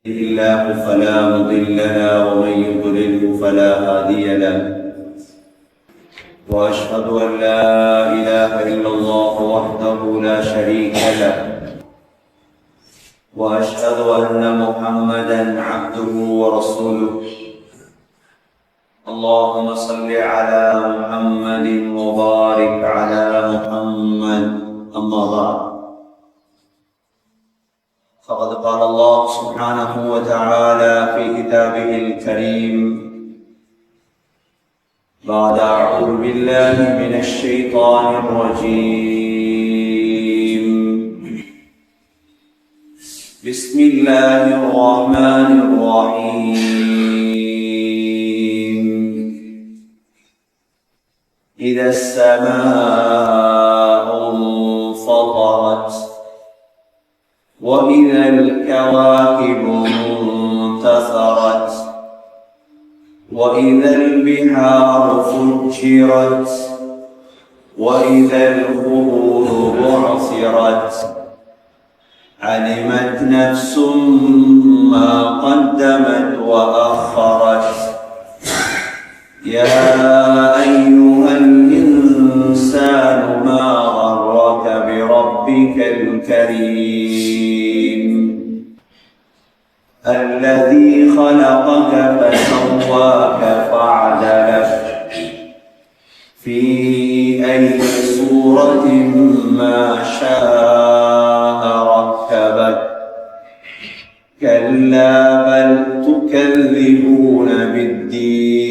الله فلا مضل له ومن يضلله فلا هادي له واشهد ان لا اله الا الله وحده لا شريك له واشهد ان محمدا عبده ورسوله اللهم صل على محمد وبارك على محمد اما بعد فقد قال الله سبحانه وتعالى في كتابه الكريم بعد أعوذ بالله من الشيطان الرجيم بسم الله الرحمن الرحيم إذا السماء انفطرت وإذا الكواكب انتثرت وإذا البحار فجرت وإذا القبور بعثرت علمت نفس ما قدمت وأخرت يا أيها الإنسان ما غرك بربك الكريم الذي خلقك فسواك فعدلك في أي صورة ما شاء ركبك كلا بل تكذبون بالدين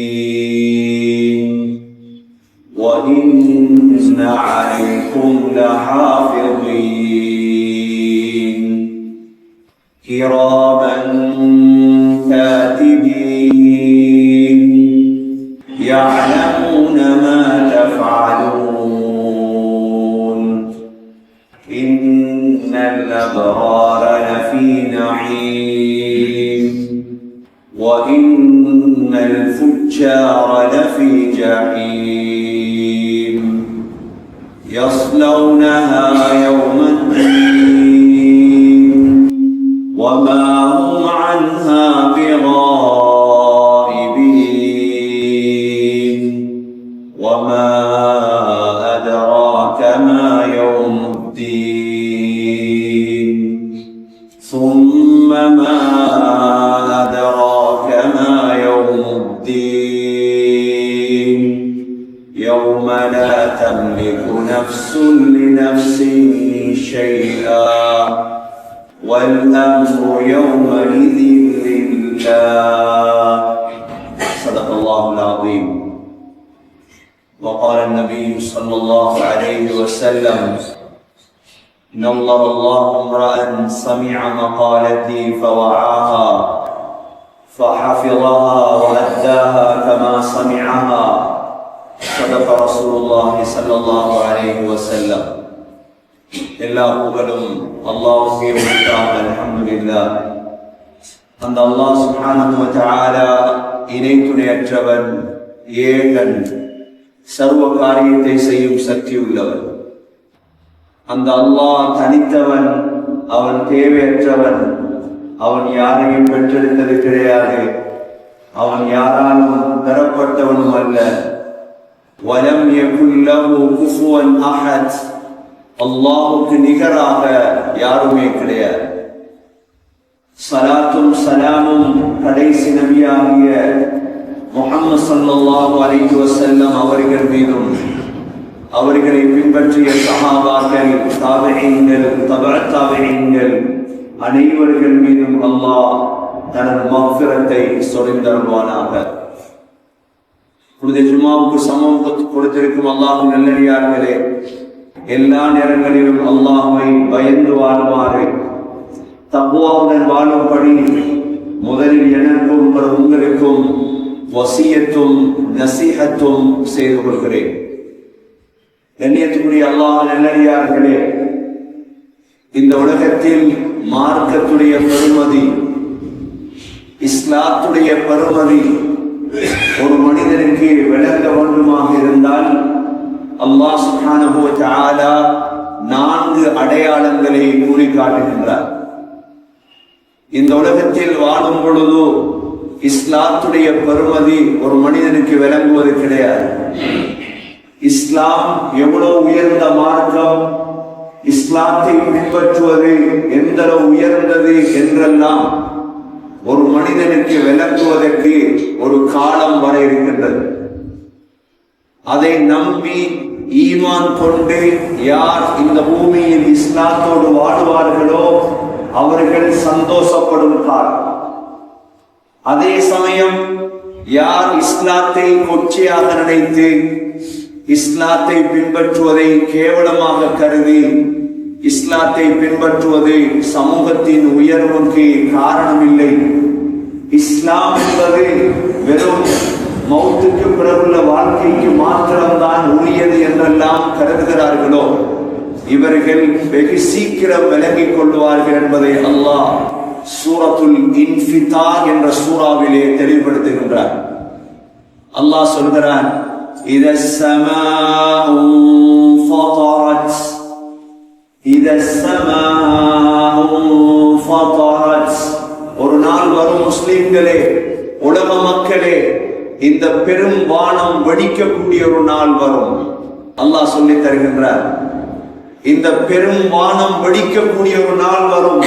وإن عليكم لحافظين كراما كاتبين يعلمون ما تفعلون إن الأبرار لفي نعيم وإن الفجار لفي جحيم يصلونها يوم الدين وما هم عنها بغائبين وما أدراك ما يوم الدين ثم ما أدراك ما يوم الدين يوم لا تملك نفس لنفس شيئا والأمر يومئذ لله صدق الله العظيم وقال النبي صلى الله عليه وسلم نظر الله امرأ سمع مقالتي فوعاها فحفظها وأداها كما سمعها صدق رسول الله صلى الله عليه وسلم எல்லா புகழும் அல்லாஹ்வுக்கே உரித்தாம் அல்ஹம்துலில்லாஹ். அந்த அல்லாஹ் சுப்ஹானஹு வ தஆலா இணை துணையற்றவன், ஏகன், சர்வ காரியத்தை செய்யும் சக்தி உள்ளவன். அந்த அல்லாஹ் தனித்தவன், அவன் தேவையற்றவன், அவன் யாரையும் பெற்றெடுத்தது கிடையாது, அவன் யாராலும் பெறப்பட்டவனும் அல்ல. வலம் யகுல் லஹு குஃபுவன் அஹத், அல்லாஹுக்கு நிகராக யாருமே கிடையாது. சலாத்தும் சலாமும் கடைசி நபியாகிய முஹம்மது ஸல்லல்லாஹு அலைஹி வஸல்லம் அவர்கள் மீதும் அவர்களை பின்பற்றிய சஹாபாக்கள், தாபிஈன்கள், தபஅத் தாபிஈன்கள் அனைவர்கள் மீதும் அல்லாஹ் தனது மக்ஃபிரத்தை சொரிந்தருள்வானாக. புனித ஜும்மாவுக்கு சமம் கொடுத்திருக்கும் அல்லாஹ்வின் நல்லடியார்களே, எல்லா நேரங்களிலும் அல்லாஹ்வை பயந்து வாழுமாறு, தக்வாவுடன் வாழும்படி முதலில் எனக்கும் உங்களுக்கும் வசியத்தும் நசீஹத்தும் செய்து கொள்கிறேன். கண்ணியத்துக்குரிய அல்லாஹ் நல்லடியார்களே, இந்த உலகத்தில் மார்க்கத்துடைய பெருமதி, இஸ்லாத்துடைய பெருமதி ஒரு மனிதனுக்கு விளங்க வேண்டுமாக இருந்தால் அல்லாஹ் சுப்ஹானஹு வ தஆலா 4 அடையாளங்களை கூறி காட்டுகின்றார். இந்த உலகத்தில் வாழும் பொழுது இஸ்லாத்துடைய பெருமதி ஒரு மனிதனுக்கு விளங்குவது கிடையாது. இஸ்லாம் எவ்வளவு உயர்ந்த மார்க்கம், இஸ்லாத்தை பின்பற்றுவது எந்த உயர்ந்தது என்றெல்லாம் ஒரு மனிதனுக்கு விளங்குவதற்கு ஒரு காலம் வர இருக்கின்றது. அதை நம்பி ஈமான் கொண்டு யார் இந்த பூமியில் இஸ்லாத்தோடு வாழுவார்களோ அவர்கள் சந்தோஷப்படும் காலம். அதே சமயம் யார் இஸ்லாத்தை கொச்சையாக நினைத்து இஸ்லாத்தை பின்பற்றுவதை கேவலமாக கருதி இஸ்லாத்தை பின்பற்றுவது சமூகத்தின் உயர்வுக்கு காரணமில்லை, இஸ்லாம் என்பது வெறும் மௌத்துக்கு பிறகுள்ள வாழ்க்கைக்கு மாத்திரம்தான் உரியது என்றெல்லாம் கருதுகிறார்களோ இவர்கள் வெகு சீக்கிரம் விளங்கிக் கொள்வார்கள் என்பதை அல்லாஹ் சூரத்துல் இன்ஃபிதார் என்ற சூறாவிலே தெளிவுபடுத்துகின்றார். அல்லாஹ் சொல்கிறான், இதஸ் ஸமாஉ ஃபதரத், இதஸ் ஸமாஉ ஃபதரத். ஒரு நாள் வரும் முஸ்லிம்களே, உலக மக்களே, இந்த பெரும் வானம் வெடிக்கக்கூடிய ஒரு நாள் வரும். அல்லாஹ் சொல்லி தருகின்றார், இந்த பெரும் வானம் வெடிக்கக்கூடிய ஒரு நாள் வரும்.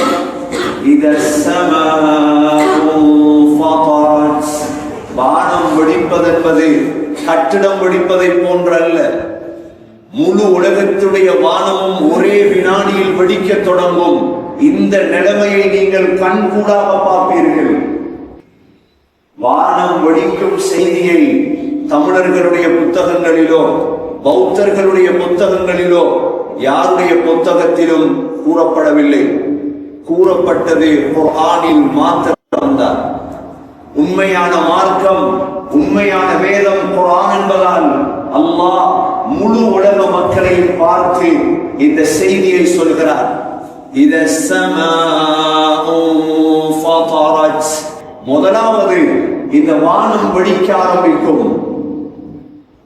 வானம் வெடிப்பதென்பது கட்டிடம் வெடிப்பதை போன்றல்ல. முழு உலகத்துடைய வானமும் ஒரே வினாடியில் வெடிக்க தொடங்கும். இந்த நிலைமையை நீங்கள் கண்கூடாக பார்ப்பீர்கள். வானம் வெடிக்கும் செய்தியை தமிழர்களுடைய புத்தகங்களிலோ பௌத்தர்களுடைய புத்தகங்களிலோ யாருடைய புத்தகத்திலும் கூறப்படவில்லை. கூறப்பட்டது குர்ஆனில் மாத்திரம்தான். உண்மையான மார்க்கம், உண்மையான வேதம் குர்ஆன் என்பதால் அல்லாஹ் முழு உலக மக்களை பார்த்து இந்த செய்தியை சொல்கிறார். இதஸ் ஸமாஉ ஃபதரத். முதலாவது இந்த வானம் வெடிக்க ஆரம்பிக்கும்.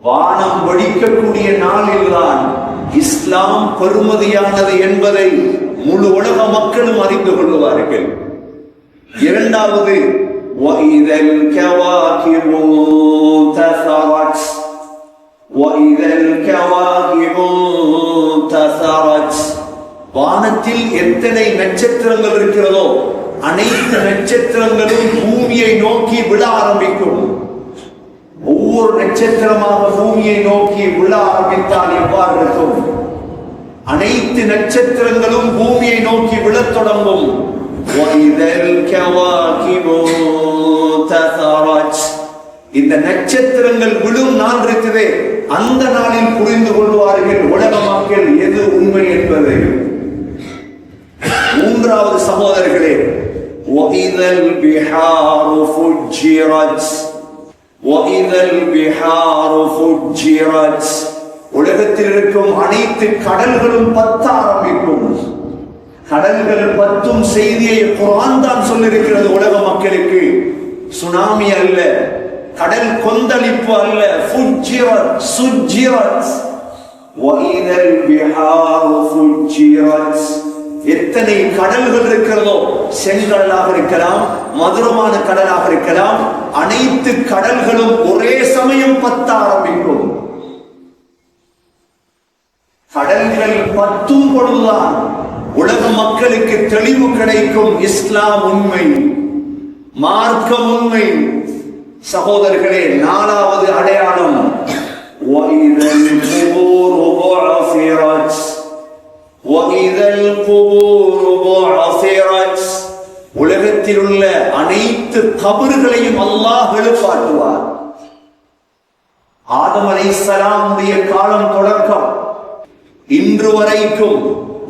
வானம் வெடிக்கக்கூடிய நாளில்தான் இஸ்லாம் பெருமதியானது என்பதை முழு உலக மக்களும் அறிந்து கொள்வார்கள். இரண்டாவது, وَإِذَا الْكَوَاكِبُ انتَثَرَتْ وَإِذَا الْكَوَاكِبُ انتَثَرَتْ. வானத்தில் எத்தனை நட்சத்திரங்கள் இருக்கிறதோ அனைத்து நட்சத்திரங்களும் பூமியை நோக்கி விழ ஆரம்பிக்கும். ஒவ்வொரு நட்சத்திரமாக பூமியை நோக்கி விழ ஆரம்பித்தால் எவ்வாறு இருக்கும்? அனைத்து நட்சத்திரங்களும் பூமியை நோக்கி விழத் தொடங்கும். இந்த நட்சத்திரங்கள் விழும் நாள் இருக்குது. அந்த நாளில் புரிந்து கொள்வார்கள் உலக மக்கள் எது உண்மை என்பது. மூன்றாவது சகோதரர்களே, உலகத்தில் இருக்கும் அனைத்து கடல்களும் பத்த ஆரம்பிக்கும். கடல்கள் பத்தும் செய்தியை குர்ஆன் தான் சொல்லிருக்கிறது உலக மக்களுக்கு. சுனாமி அல்ல, கடல் கொந்தளிப்பு அல்ல. ஃபுஜ்ஜிரத் சுஜ்ஜிரத் வஇதல் பிஹாரு ஃபுஜ்ஜிரத். எத்தனை கடல்கள் இருக்கிறதோ, செங்கடலாக இருக்கலாம், மதுரமான கடலாக இருக்கலாம், அனைத்து கடல்களும் ஒரே சமயம் பத்த ஆரம்பிக்கும். கடல்கள் பத்தும் பொழுதுதான் உலக மக்களுக்கு தெளிவு கிடைக்கும். இஸ்லாம் உண்மை, மார்க்கம் உண்மை. சகோதரர்களே, நாலாவது அடையாளம், உலகத்தில் உள்ள அனைத்து கபறுகளையும் அல்லாஹ் எழுப்பாட்டுவார். ஆதம் அலைஹிஸ்ஸலாமுடைய காலம் தொடக்கம் இன்று வரைக்கும்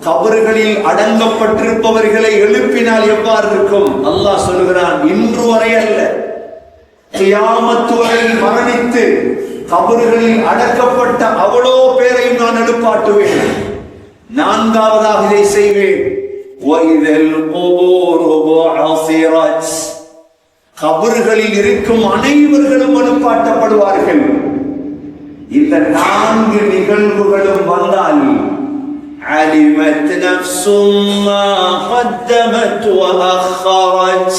கபறுகளில் அடங்கப்பட்டிருப்பவர்களை எழுப்பினால் எவ்வாறு இருக்கும்? அல்லாஹ் சொல்கிறான், இன்று வரை அல்ல, கியாமத் வரை மரணித்து கபறுகளில் அடக்கப்பட்ட அவ்வளோ பேரையும் நான் எழுப்பாட்டுவேன். நான்காவதாக இதை செய்வேன். கபறுகளில் இருக்கும் அனைவர்களும் எழுப்பாட்டப்படுவார்கள். இந்த நான்கு நிகழ்வுகளும் வந்தால் علمت نفس ما قدمت وأخرت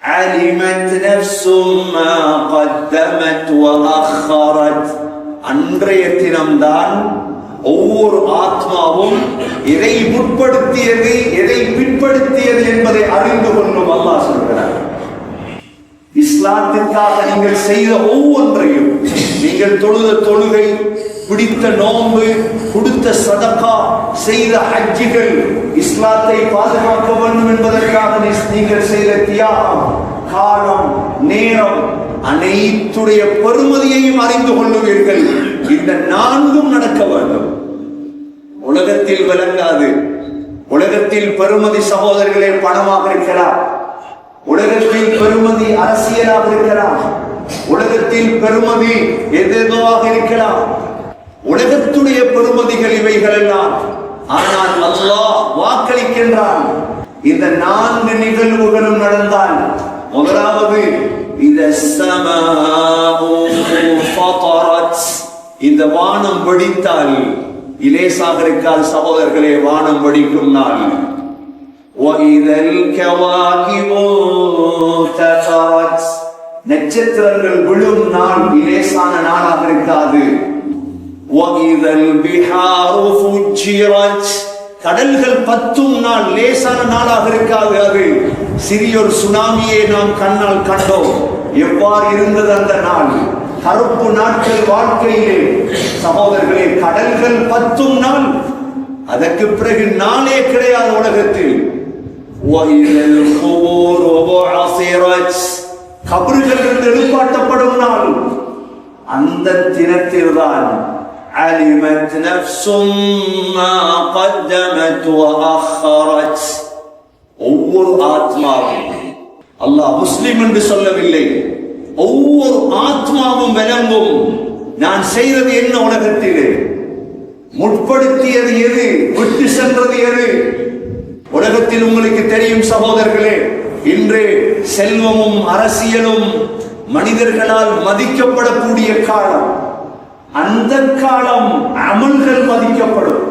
علمت نفس ما قدمت وأخرت அன்றைய தினம்தான் ஒவ்வொரு ஆத்மாவும் எதை முற்படுத்தியது எதை பிற்படுத்தியது என்பதை அறிந்து கொள்ளும் அல்லாஹ் சொல்கிறார். இஸ்லாத்திற்காக நீங்கள் செய்த ஒவ்வொன்றையும், நீங்கள் தொழுத தொழுகை, பிடித்த நோன்பு, கொடுத்த சதகா, செய்த ஹஜ்ஜுகள், இஸ்லாத்தை பாதுகாக்க வேண்டும் என்பதற்காக நீங்கள் செய்த தியாகம், காலம், நேரம், அனைத்துடைய பெருமதியையும் அறிந்து கொள்ளுவீர்கள். இந்த நான்கும் நடக்க வேண்டும். உலகத்தில் விளங்காது. உலகத்தில் பெருமதி சகோதரர்களே பணமாக இருக்கலாம், உலகத்தில் பெருமதி அரசியலாக இருக்கலாம், உலகத்தில் பெருமதி எதேதோவாக இருக்கலாம், உலகத்துடைய பெருமதிகள் இவைகள் எல்லாம். ஆனால் அல்லாஹ் வாக்களிக்கின்றான், இந்த 4 நிகழ்வுகளும் நடந்தால், முதலாவது இந்த வானம் வெடித்தால், இலேசாக இருக்காது சகோதரர்களே, வானம் வெடிக்கும் நாள். நட்சத்திரங்கள் விழும் நாள் இலேசான நாளாக இருக்காது. கடல்கள் பத்தும் நாள் லேசான நாளாக இருக்காது. அது சிறியொரு சுனாமியை நாம் கண்ணால் கண்டோம். எவ்வாறு இருந்தது அந்த நாள்? கருப்பு நாட்கள் வாழ்க்கையிலே சகோதரர்களே, கடல்கள் பத்தும் நாள். அதற்கு பிறகு நாளே கிடையாது உலகத்தில். கபறுகள் இருந்து எழுப்பாட்டப்படும் நாள். அந்த தினத்தில்தான் علمت نفس ما قدمت وأخرت. ஒவ்வொரு ஆத்மாவும், அல்லாஹ் முஸ்லிம் என்று சொல்லவில்லை, ஒவ்வொரு ஆத்மாவும் விளங்கும் நான் செய்தது என்ன, உலகத்திலே முற்படுத்தியது எது, விட்டு சென்றது எது. உலகத்தில் உங்களுக்கு தெரியும் சகோதரர்களே, இன்று செல்வமும் அரசியலும் மனிதர்களால் மதிக்கப்படக்கூடிய காலம். அந்த காலம் அமல்கள் மதிக்கப்படும்.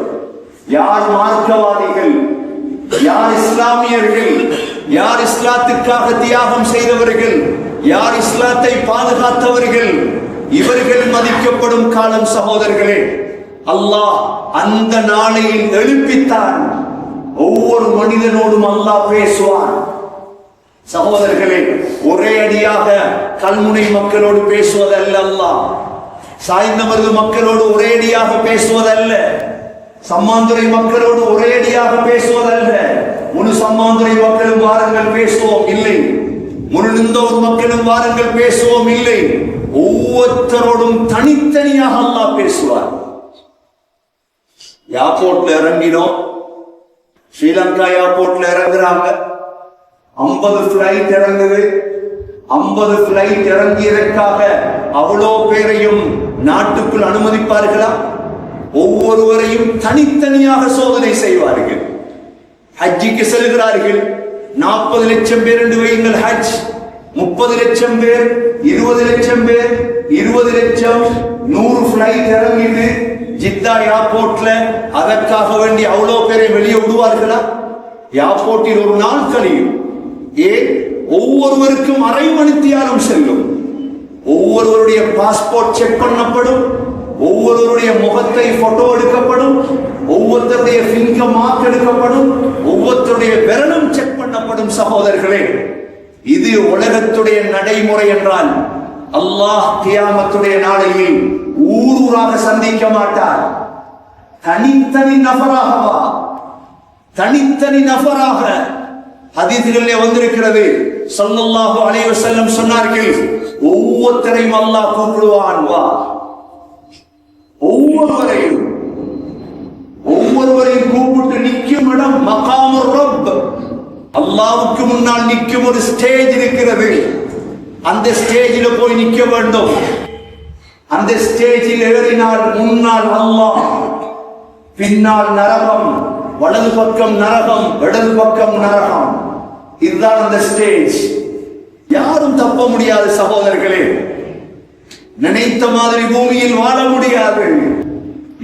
யார் மார்க்கவாதிகள், யார் இஸ்லாமியர்கள், யார் இஸ்லாத்துக்காக தியாகம் செய்தவர்கள், யார் இஸ்லாத்தை பாதுகாத்தவர்கள், இவர்கள் மதிக்கப்படும் காலம் சகோதரர்களே. அல்லாஹ் அந்த நாளையில் எழுப்பித்தான். ஒவ்வொரு மனிதனோடும் அல்லாஹ் பேசுவான் சகோதரர்களே. ஒரே அடியாக கல்முனை மக்களோடு பேசுவதல்ல அல்லாஹ், சாய்ந்தமருது மக்களோடு ஒரேடியாக பேசுவதல்ல, சம்மாந்துறை மக்களோடு ஒரேடியாக பேசுவதல்ல. முழு சம்மாந்துறை மக்களும் வாருங்கள் பேசுவோம் இல்லை, முழு நிந்தோர் மக்களும் வாருங்கள் பேசுவோம் இல்லை. ஒவ்வொருத்தரோடும் தனித்தனியாக அல்லாஹ் பேசுவார். ஏர்போர்ட்ல இறங்கினோம், ஸ்ரீலங்கா ஏர்போர்ட்ல இறங்குறாங்க, 50 பிளைட் இறங்குது. 50 பிளைட் இறங்கியதற்காக அவ்வளோ பேரையும் நாட்டுக்குள் அனுமதிப்பார்களா? ஒவ்வொருவரையும் தனித்தனியாக சோதனை செய்வார்கள். ஹஜ்ஜிக்கு செல்கிறார்கள், 40 லட்சம் பேர் என்று வையுங்கள் ஹஜ், 30 லட்சம் பேர், 20 லட்சம் பேர், 20 லட்சம், 100 பிளைட் இறங்கிது ஜித்தா ஏர்போர்ட்ல. அதற்காக வேண்டி அவ்வளோ பேரை வெளியே விடுவார்களா? ஏர்போர்ட்டில் ஒரு நாள் கழியும். ஏன்? ஒவ்வொருவருக்கும் அரை மணித்தியாலும் செல்லும். ஒவ்வொருவருடைய பாஸ்போர்ட் செக் பண்ணப்படும், ஒவ்வொருவருடைய முகத்தை போட்டோ எடுக்கப்படும், ஒவ்வொருத்தருடைய ஃபிங்கர் மார்க் எடுக்கப்படும், ஒவ்வொருத்தருடைய விரலும் செக் பண்ணப்படும். சகோதரர்களே, இது உலகத்துடைய நடைமுறை என்றால் அல்லாஹ் கியாமத்துடைய நாளையில் ஊரூராக சந்திக்க மாட்டார். தனித்தனி நபராகவா? தனித்தனி நபராக ஹதீஸ்களிலே வந்திருக்கிறது. ஸல்லல்லாஹு அலைஹி வஸல்லம் சொன்னார்கள், ஒவ்வொருத்தரையும் அல்லாஹ் கூப்பிடுவான், வா. ஒவ்வொருவரையும் கூப்பிட்டு நிற்கும் இடம் மகாமுர் ரப், அல்லாஹ்வுக்கு முன்னால் நிற்கும் ஒரு ஸ்டேஜ் இருக்கிறது. அந்த ஸ்டேஜில் போய் நிற்க வேண்டும். அந்த ஸ்டேஜில் ஏறினால் முன்னால் அல்லாஹ், பின்னால் நரகம், வலது பக்கம் நரகம், இடது பக்கம் நரகம். இதுதான் அந்த ஸ்டேஜ். யாரும் தப்ப முடியாது சகோதரர்களே. நினைத்த மாதிரி பூமியில் வாழ முடியாது.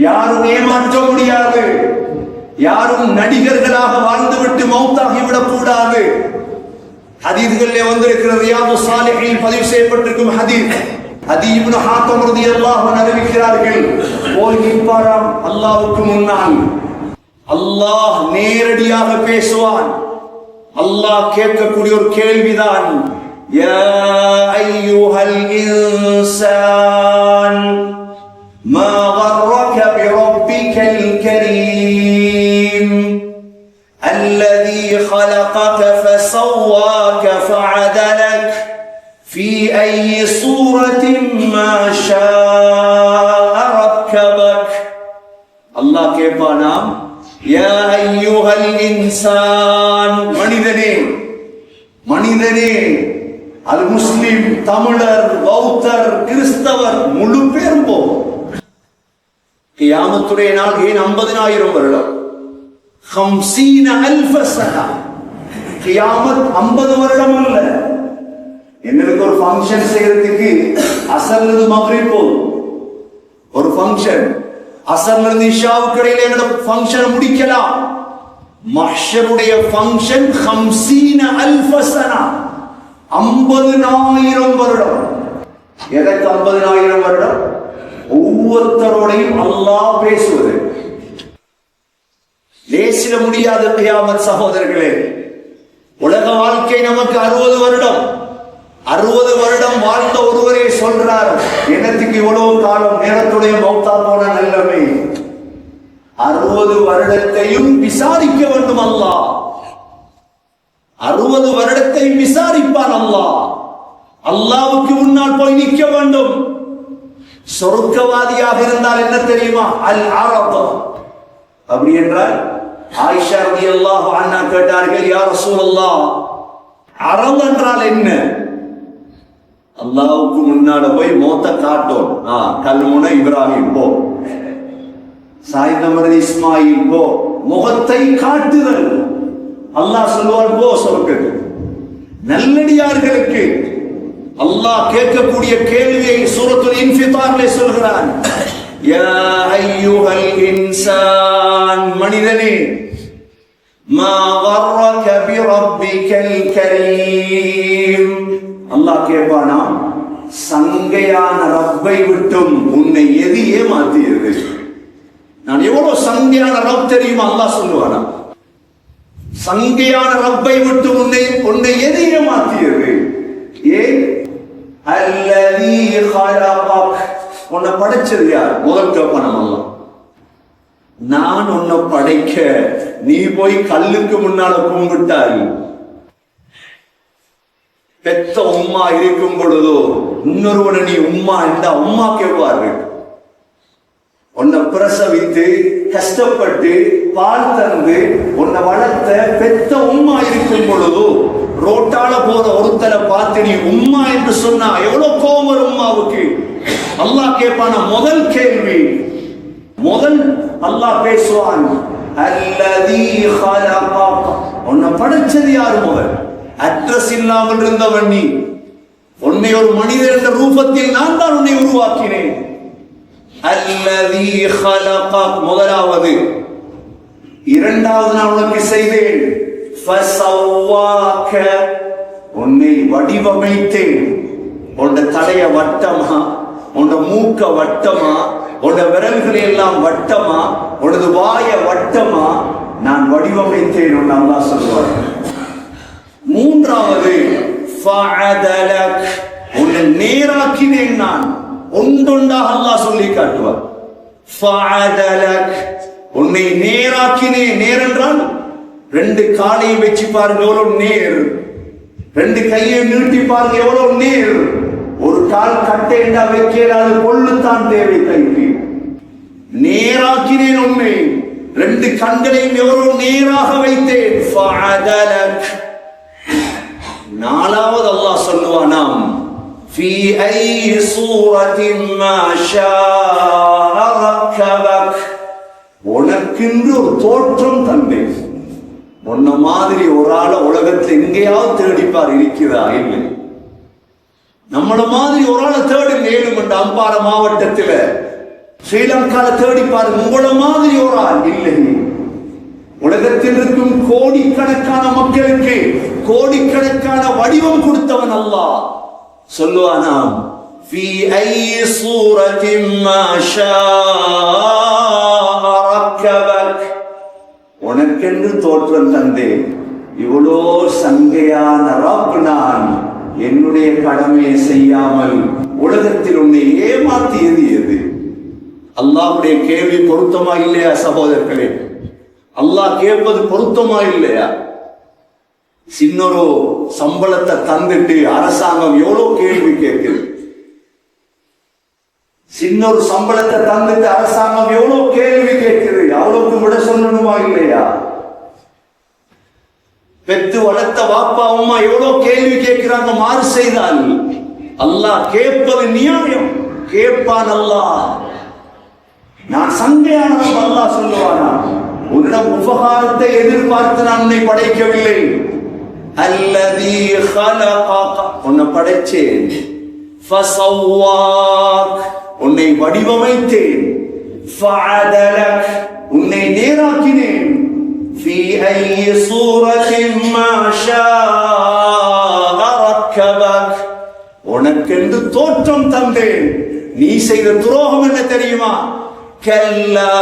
யாரும் ஏமாற்ற முடியாது. யாரும் நடிகர்களாக வாழ்ந்துவிட்டு மௌத்தாகிவிடக் கூடாது. ஹதீஸ்களிலே வந்திருக்கிற ரியாதுஸ் ஸாலிஹீன் பதிவு செய்யப்பட்டிருக்கும் ஹதீஸ், அதி இப்னு ஹாத்தம் ரலியல்லாஹு அன்ஹு அறிவிக்கிறார்கள், போய் நிற்பாராம் அல்லாஹ்வுக்கு முன்னால். அல்லாஹ் நேரடியாக பேசுவான். அல்லாஹ் கேட்கக்கூடிய ஒரு கேள்விதான், யா அய்யுஹல் இன்சான் மா கர்ரக பிரப்பிக்கல் கரீம் அல்லதி خلقك فسواك فعدلك في أي صورة ما شاء ركبك. அல்லாஹ் கேட்பானாம், யா அய்யுஹல் இன்சான், மனிதனே மனிதனே. அது முஸ்லிம், தமிழர், பௌத்தர், கிறிஸ்தவர் முழு பேரும் போகும். கியாமத்துடைய நாள் ஏன் 50,000 வருடம்? 50,000 சனா. கியாமத் 50 வருடம் அல்ல. எங்களுக்கு ஒரு ஃபங்க்ஷன் செய்யறதுக்கு அசர்ல இருந்து மக்ரிப் போதும். ஒரு ஃபங்க்ஷன் அசர்ல இருந்து இஷாவுக்கு இடையில எங்களோட ஃபங்க்ஷன் முடிக்கலாம். மஹ்ஷருடைய ஃபங்க்ஷன் 50,000 சனா, 50,000 வருடம். எதற்கு 50,000 வருடம்? ஒவ்வொருத்தரோடையும் அல்லாஹ் பேசுவது. லேசில முடியாத கியாமத் சகோதரர்களே. உலக வாழ்க்கை நமக்கு 60 வருடம். 60 வருடம் வாழ்ந்த ஒருவரே சொல்றார், எனத்துக்கு இவ்வளவு காலம் நேரத்துடைய மௌத்தா போன நல்லமே. 60 வருடத்தையும் விசாரிக்க வேண்டும் அல்லாஹ். 60 வருடத்தையும் விசாரிப்பான் அல்லாஹ். அல்லாஹ்வுக்கு முன்னால் போய் நிற்க வேண்டும். சொர்க்கவாதியாக இருந்தால் என்ன தெரியுமா? அல் அரப். அப்படி என்றால் ஆயிஷா ரலியல்லாஹு அன்ஹா கேட்டார்கள், யா ரசூலல்லாஹ், அரப் என்றால் என்ன? அல்லாஹ்வுக்கு முன்னால போய் மௌத்த காட்டோம். கல்முன இப்ராஹிம் போ, சாய்ந்தமர் இஸ்மாயில் போ, முகத்தை காட்டுதல். அல்லாஹ் சொல்வான், போ சொர்க்கத்துக்கு. நல்லடியார்களுக்கு அல்லாஹ் கேட்கக்கூடிய கேள்வியை சூரத்துல் இன்ஃபிதார்ல சொல்கிறான், யா அய்யுஹல் இன்சான், மனிதனே, மா கர்ரக பிரப்பிக்கல் கரீம். அல்லாஹ் கேட்பானா, சங்கையான ரப்பை விட்டும் உன்னை எது ஏமாத்தியது? நான் எவ்வளவு சங்கையான ரப் தெரியுமா? அல்லாஹ் சொல்லுவானா, சங்கையான ரப்பை விட்டு உன்னை எது ஏமாத்தியது? ஏன்? அல்லதி خلقك, உன்னை படைச்சது யார்? முதல் கேட்பான் அல்லாஹ். நான் உன்னை படைக்க நீ போய் கல்லுக்கு முன்னால கும்பிட்டாய். பெத்த உம்மா இருக்கும் பொழுதோ இன்னொருவனை நீ உம்மா என்றா உம்மா கேட்பார்கள். உன்னை பிரசவித்து கஷ்டப்பட்டு பால் தந்து உன்னை வளர்த்த பெத்த உம்மா இருக்கும் பொழுதோ ரோட்டால போற ஒருத்தரை பார்த்து நீ உம்மா என்று சொன்னா எவ்வளவு கோபம் வரும் உம்மாவுக்கு? அல்லாஹ் கேட்பான முதல் கேள்வி, முதல் அல்லாஹ் பேசுவான், அல்லதி خلقك, உன்னை படைச்சது யார்? முதல் அட்ரஸ் இல்லாமல் இருந்தவன் நீ. உன்னை ஒரு மனிதர் என்ற ரூபத்தில் நான் தான் உன்னை உருவாக்கினேன். அல்லதி خلقك முதலாவது. இரண்டாவது நான் உனக்கு செய்தேன், ஃபஸவ்வாக, உன்னை வடிவமைத்தேன். உன்னை தலைய வட்டமா, உன்னை மூக்க வட்டமா, உன்னை விரல்களை எல்லாம் வட்டமா, உனது வாய வட்டமா நான் வடிவமைத்தேன் என்று அல்லாஹ் சொல்வார். மூன்றாவது, ஃபஅதலக், உன்னை நேராக்கினேன் நான். ஒன்றொன்றாக அல்லாஹ் சொல்லி காட்டுவார். ஃபஅதலக், உன்னை நேராக்கினேன். நேர் என்றால் ரெண்டு காலையை வச்சு பாருங்க எவ்வளவு நேர், ரெண்டு கையை நீட்டி பாருங்க எவ்வளவு நேர். ஒரு கால் கட்டைண்டா வைக்கிறாது, கொள்ளுத்தான் தேவை கைக்கு. நேராக்கினேன் உன்னை. ரெண்டு கண்களையும் எவ்வளவு நேராக வைத்தேன். ஃபஅதலக். நாலாவது அல்லாஹ் சொல்லுவானாம், ஃபீ ஐ சூரத்தின் மா ஷாஅ ரக்கபக், உனக்கென்று ஒரு தோற்றம் தந்தேன். உன்ன மாதிரி ஒரு ஆள உலகத்தில் எங்கேயாவது தேடிப்பார் இருக்கிறதா? இல்லை. நம்மள மாதிரி ஒரு ஆளை தேடி ஏழுமண்ட அம்பாறை மாவட்டத்தில் ஸ்ரீலங்கால தேடி பாருங்க, உங்கள மாதிரி ஒரு ஆள் இல்லை. உலகத்தில் இருக்கும் கோடிக்கணக்கான மக்களுக்கு கோடிக்கணக்கான வடிவம் கொடுத்தவன் அல்லாஹ். சொல்லுவானாம், ஃபீ ஐ சூரத்தின் மா ஷாஅ ரக்கபக், உனக்கென்று தோற்றம் தந்தேன். இவ்வளோ சங்கையான ரப் நான், என்னுடைய கடமையை செய்யாமல் உலகத்தில் உன்னை ஏமாற்றியது எது? அல்லாஹ்வுடைய கேள்வி பொருத்தமா இல்லையா சகோதரர்களே? அல்லாஹ் கேட்பது பொருத்தமா இல்லையா? சின்னொரு சம்பளத்தை தந்துட்டு அரசாங்கம் எவ்வளவு கேள்வி கேட்குது. சின்னொரு சம்பளத்தை தந்துட்டு அரசாங்கம் எவ்வளவு கேள்வி கேட்குது. அவ்வளவுக்கு விட சொல்லணுமா இல்லையா? பெத்து வளர்த்த வாப்பா அம்மா எவ்வளவு கேள்வி கேட்கிறாங்க மாறு செய்தால். அல்லாஹ் கேட்பது நியாயம். கேட்பான் அல்லாஹ். நான் சங்கையானவன் அல்லாஹ் சொல்லுவானா, உன்னிடம் உபகாரத்தை எதிர்பார்த்து நான் உன்னை படைக்கவில்லை. அல்லதீ ஹலகக, உன்னை படைச்சேன். ஃபஸவ்வாக், உன்னை வடிவமைத்தேன். ஃபஅதலக், உன்னை நேராக்கினேன். ஃபீ ஐ சூரத்தின் மா ஷாஅ ரக்கபக், உனக்கென்று தோற்றம் தந்தேன். நீ செய்த துரோகம் என்ன தெரியுமா? கல்லா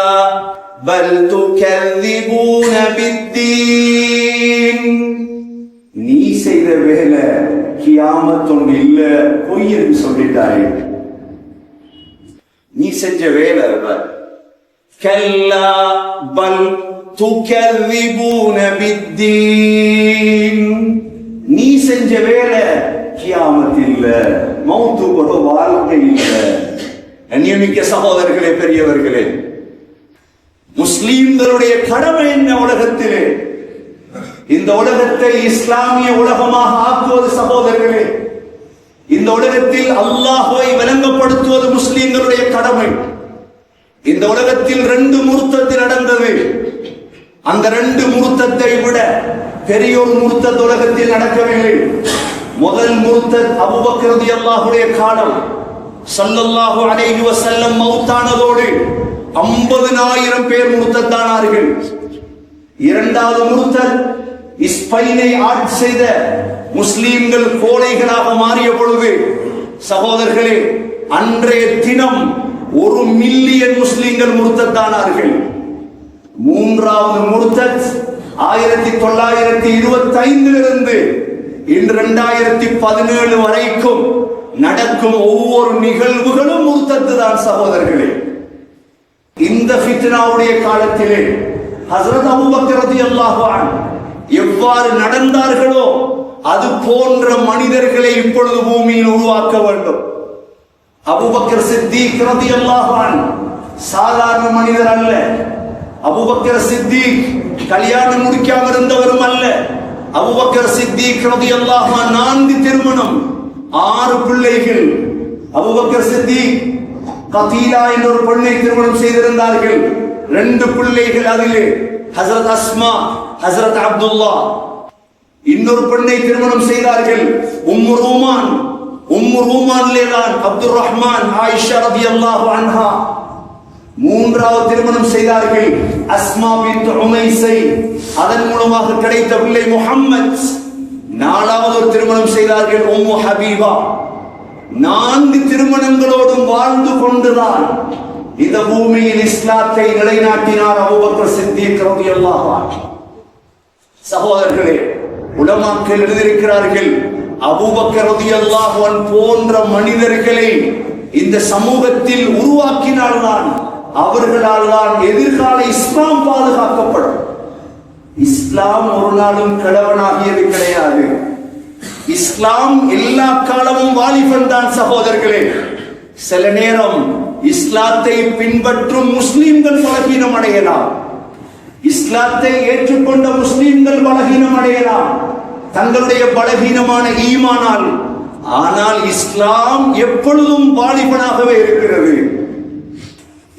பல் துகذبون بالدين, நீ செய்த வேலை கியாமத் ஒன்று இல்ல, பொய் என்று சொல்லிட்டாய். நீ செஞ்ச வேலை கல்லா பல் துகذبون بالدين, நீ செஞ்ச வேலை கியாமத் இல்ல, மௌத்து ஒரு வாழ்க்கை இல்ல. கண்ணியமிக்க சகோதரர்களே, பெரியவர்களே, முஸ்லிம்களுடைய கடமை என்ன உலகத்திலே? இந்த உலகத்தை இஸ்லாமிய உலகமாக ஆக்குவது சகோதரர்களே. இந்த உலகத்தில் அல்லாஹ்வை விளங்கப்படுத்துவது முஸ்லிம்களுடைய கடமை. இந்த உலகத்தில் 2 முர்த்தத்து நடந்தது. அந்த 2 முர்த்தத்தை விட பெரிய ஒரு முர்த்தத் உலகத்தில் நடக்கவில்லை. முதல் முர்த்தத் அபூபக்கர் ரலியல்லாஹுடைய காலம். ஸல்லல்லாஹு அலைஹி வஸல்லம் மௌத்தானதோடு 50,000 பேர் முர்த்தத்தானார்கள். இரண்டாவது முர்த்தத் ஸ்பெயினை ஆட்சி செய்த முஸ்லிம்கள் கோழைகளாக மாறிய பொழுது சகோதரர்களே, அன்றைய தினம் 1 மில்லியன் முஸ்லிம்கள் முர்த்தத்தானார்கள். மூன்றாவது முர்த்தத் 1925 இன்று 2017 வரைக்கும் நடக்கும் ஒவ்வொரு நிகழ்வுகளும் முர்த்தத்து தான் சகோதரர்களே. இந்த ஃபித்னாவுடைய காலத்திலே ஹஸ்ரத் அபூபக்கர் ரலியல்லாஹு அன்ஹு எவ்வாறு நடந்தார்களோ அது போன்ற மனிதர்களை இப்பொழுது பூமியில் உருவாக்க வேண்டும். அபூபக்கர் சித்திக் ரலியல்லாஹு அன்ஹு சாதாரண மனிதர் அல்ல. அபூபக்கர் சித்திக் கல்யாணம் முடிக்காம இருந்தவரும் அல்ல. அபூபக்கர் சித்திக் ரலியல்லாஹு அன்ஹு 4 திருமணம், 6 பிள்ளைகள். அபூபக்கர் சித்திக் கதீலா என்ற ஒரு பெண்ணை திருமணம் செய்திருந்தார்கள். 2 பிள்ளைகள். அதிலே ஹஜ்ரத் அஸ்மா, ஹஜ்ரத் அப்துல்லா. இன்னொரு பெண்ணை திருமணம் செய்தார்கள், உம்மு ரூமான். உம்மு ரூமான்லே தான் அப்துர் ரஹ்மான், ஆயிஷா ரலியல்லாஹு அன்ஹா. மூன்றாவது திருமணம் செய்தார்கள் அஸ்மா பின்த் உமைஸை. அதன் மூலமாக கிடைத்த பிள்ளை முஹம்மத். நாலாவது திருமணம் செய்தார்கள் உம்மு ஹபீபா. 4 திருமணங்களோடும் வாழ்ந்து கொண்டுதான் இந்த பூமியில் இஸ்லாத்தை நிலைநாட்டினார் அபூபக்கர் சித்திக் ரலியல்லாஹு அன்ஹு. சகோதரர்களே, உலமாக்கள் எழுதியிருக்கிறார்கள், அபூபக்கர் ரலியல்லாஹு அன்ஹு போன்ற மனிதர்களை இந்த சமூகத்தில் உருவாக்கினால்தான், அவர்களால் தான் எதிர்கால இஸ்லாம் பாதுகாக்கப்படும். இஸ்லாம் ஒரு நாளும் கிழவனாகியது கிடையாது. இஸ்லாம் எல்லா காலமும் வாலிபன் தான் சகோதரர்களே. சில நேரம் இஸ்லாத்தை பின்பற்றும் முஸ்லிம்கள் பலகீனம் அடையலாம். இஸ்லாத்தை ஏற்றுக்கொண்ட முஸ்லிம்கள் பலகீனம் அடையலாம் தங்களுடைய பலகீனமான ஈமானால். ஆனால் இஸ்லாம் எப்பொழுதும் வாலிபனாகவே இருக்கிறது.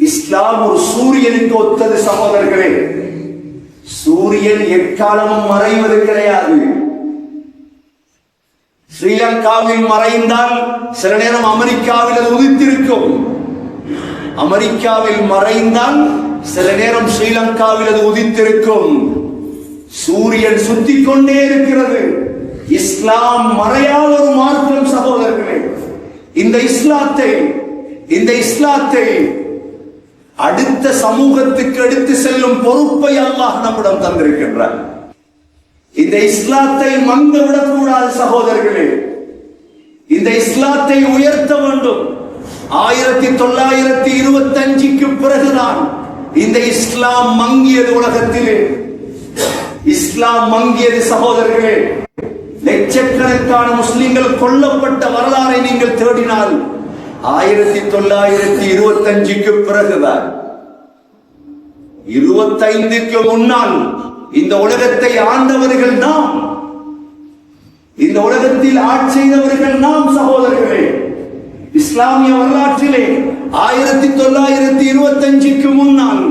இஸ்லாம் ஒரு சூரியனுக்கு ஒத்தது சகோதரர்களே. சூரியன் எக்காலமும் மறைவது கிடையாது. ஸ்ரீலங்காவில் மறைந்தால் சில நேரம் அமெரிக்காவில் அது உதித்திருக்கும். அமெரிக்காவில் மறைந்தால் சில நேரம் ஸ்ரீலங்காவில் அது உதித்திருக்கும். சூரியன் சுத்தி கொண்டே இருக்கிறது. இஸ்லாம் மறையாத ஒரு மார்க்கம் சகோதரர்களே. இந்த இஸ்லாத்தை அடுத்த சமூகத்துக்கு எடுத்து செல்லும் பொறுப்பை அல்லாஹ் நம்மிடம் தந்திருக்கின்றார். இந்த இஸ்லாத்தை மங்க விடக்கூடாது சகோதரர்களே. இந்த இஸ்லாத்தை உயர்த்த வேண்டும். 1925க்கு பிறகுதான் இந்த இஸ்லாம் மங்கியது. உலகத்திலே இஸ்லாம் மங்கியது சகோதரர்களே. லட்சக்கணக்கான முஸ்லிம்கள் கொல்லப்பட்ட வரலாறை நீங்கள் தேடினால் 1925க்கு பிறகுதான். 25க்கு முன்னால் இந்த உலகத்தை ஆண்டவர்கள் நாம், இந்த உலகத்தில் ஆட்சி செய்தவர்கள் நாம் சகோதரர்களே. இஸ்லாமிய வரலாற்றிலே 1925க்கு முன்னால்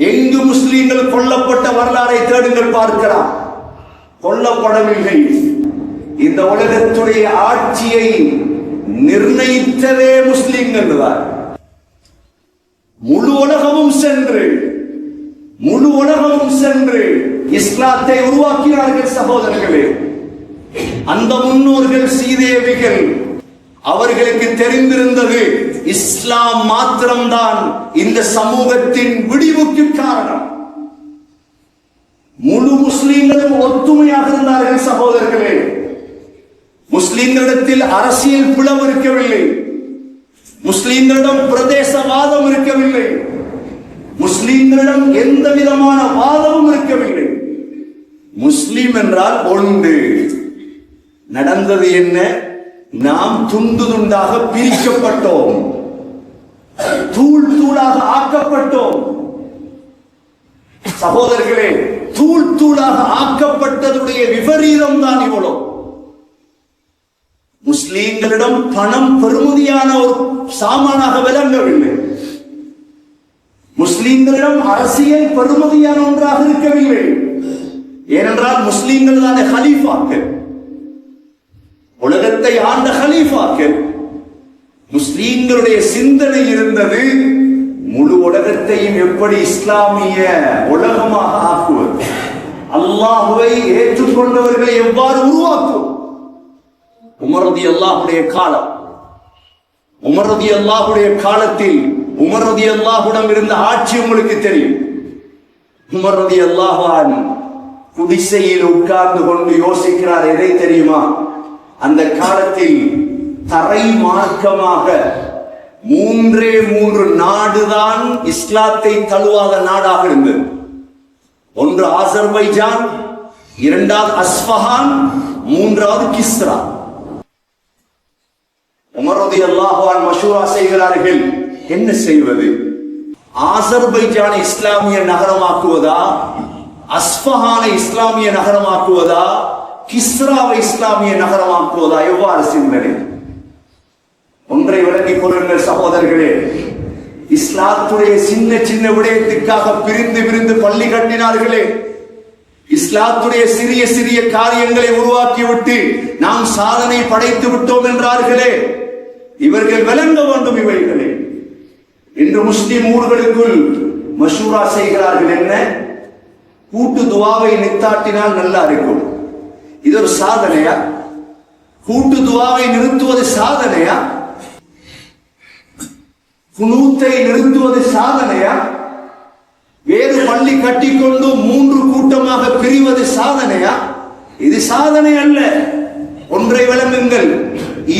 எங்கு முஸ்லிம்கள் கொல்லப்பட்ட வரலாறை தேடுங்கள், பார்க்கலாம். கொல்லப்படவில்லை. இந்த உலகத்துடைய ஆட்சியை நிர்ணயித்ததே முஸ்லிம்கள் தான். முழு உலகமும் சென்று இஸ்லாத்தை உருவாக்கினார்கள் சகோதரர்களே. அந்த முன்னோர்கள் சீதேவிகள், அவர்களுக்கு தெரிந்திருந்தது இஸ்லாம் மாத்திரம்தான் இந்த சமூகத்தின் விடிவுக்கு காரணம். முழு முஸ்லிம்களும் ஒத்துமையாக இருந்தார்கள் சகோதரர்களே. முஸ்லிம்களிடத்தில் அரசியல் பிளவு இருக்கவில்லை. முஸ்லிம்களிடம் பிரதேசவாதம் இருக்கவில்லை. முஸ்லிம்களிடம் எந்த விதமான வாதமும் இருக்கவில்லை. முஸ்லிம் என்றால் ஒன்று. நடந்தது என்ன? நாம் துண்டு துண்டாக பிரிக்கப்பட்டோம், தூள் தூளாக ஆக்கப்பட்டோம் சகோதரர்களே. தூள் தூளாக ஆக்கப்பட்டதுடைய விபரீதம் தான் இவ்வளவு. முஸ்லிம்களிடம் பணம் பெருமதியான ஒரு சாமானாக விளங்கவில்லை. முஸ்லிம்களிடம் அரசியல் பெருமதியான ஒன்றாக இருக்கவில்லை. ஏனென்றால் முஸ்லிம்கள் தானே ஹலீஃபாக்கள், உலகத்தை ஆண்ட ஹலீஃபாக்கள். முஸ்லிம்களுடைய சிந்தனை இருந்தது, முழு உலகத்தையும் எப்படி இஸ்லாமிய உலகமாக ஆக்குவது, அல்லாஹுவை ஏற்றுக்கொண்டவர்களை எவ்வாறு உருவாக்குவது. உமர் ரலியல்லாஹுடைய காலம், உமர் ரலியல்லாஹுடைய காலத்தில் உமர் ரலியல்லாஹுவிடம் இருந்த ஆட்சி உங்களுக்கு தெரியும். உமர் ரலியல்லாஹு அன்ஹு குடிசையில் உட்கார்ந்து கொண்டு யோசிக்கிறார். எதை தெரியுமா? அந்த காலத்தில் தரை மார்க்கமாக 3 நாடுதான் இஸ்லாத்தை தழுவாத நாடாக இருந்தது. ஒன்று ஆசர்பைஜான், இரண்டாவது அஸ்ஃபஹான், மூன்றாவது கிஸ்ரா. உமர் ரலியல்லாஹு அன்ஹு மஷூரா செய்கிறார்கள், என்ன செய்வது? ஆசர்பைஜானை இஸ்லாமிய நகரமாக்குவதா, அஸ்ஃபஹானை இஸ்லாமிய நகரமாக்குவதா, கிஸ்ராவை இஸ்லாமிய நகரமாக்குவதா? எவ்வாறு சிந்தனை? ஒன்றை விளங்கிக் கொள்ளுங்கள் சகோதரர்களே. இஸ்லாத்துடைய சின்ன சின்ன விடயத்துக்காக பிரிந்து பள்ளி கட்டினார்களே, இஸ்லாத்துடைய சிறிய சிறிய காரியங்களை உருவாக்கிவிட்டு நாம் சாதனை படைத்து விட்டோம் என்றார்களே, இவர்கள் விளங்க வேண்டும் இவைகளே. இன்று முஸ்லிம் ஊர்களுக்குள் மஷூரா செய்கிறார்கள். என்ன? கூட்டு துவாவை நிறுத்தாட்டினால் நல்லா இருக்கும். இது ஒரு சாதனையா? கூட்டு துவாவை நிறுத்துவது சாதனையா? குனூத்தை நிறுத்துவது சாதனையா? வேறு பள்ளி கட்டிக்கொண்டு 3 கூட்டமாக பிரிவது சாதனையா? இது சாதனை அல்ல. ஒன்றை விளங்குங்கள்,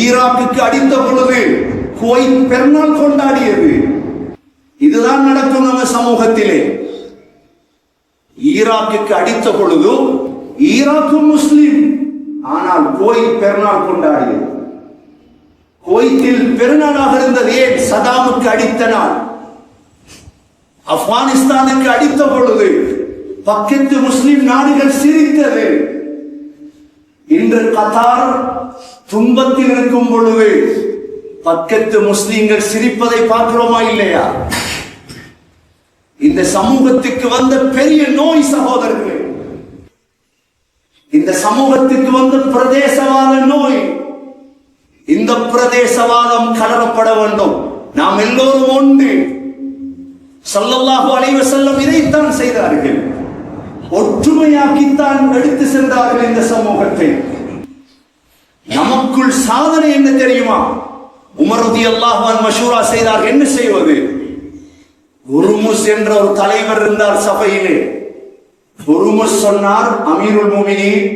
ஈராக்குக்கு அடித்த பொழுது குவைத் பெருநாள் கொண்டாடியது. இதுதான் நடக்கும் நம்ம சமூகத்திலே. ஈராக்குக்கு அடித்த பொழுது ஈராக்கு முஸ்லிம், ஆனால் குவைத் பெருநாள் கொண்டாடியது. குவைத்தில் பெருநாளாக இருந்தது. ஏன்? சதாமுக்கு அடித்த நாள். ஆப்கானிஸ்தானுக்கு அடித்த பொழுது பக்கத்து முஸ்லிம் நாடுகள் சிரித்தது. இன்று கத்தார் துன்பத்தில் இருக்கும் பொழுது பக்கத்து முஸ்லிம்கள் சிரிப்பதை பார்க்கிறோமா இல்லையா? இந்த சமூகத்துக்கு வந்த பெரிய நோய் சகோதரர்களே, இந்த சமூகத்துக்கு வந்த பிரதேசவாத நோய். இந்த பிரதேசவாதம் கலரப்பட வேண்டும். நாம் எல்லோரும் ஒன்று. ஸல்லல்லாஹு அலைஹி வஸல்லம் இதைத்தான் செய்தார்கள். ஒற்றுமையாக்கித்தான் எடுத்து சென்றார்கள் இந்த சமூகத்தை. நமக்குள் சாதனை என்ன தெரியுமா? உமர் ரலியல்லாஹு அன்ஹு மஷூரா செய்தார், என்ன செய்வது? ஹுர்முஸ் என்ற ஒரு தலைவர் இருந்தார் சபையிலே. ஹுர்முஸ் சொன்னார், அமீருல் முஃமினீன்,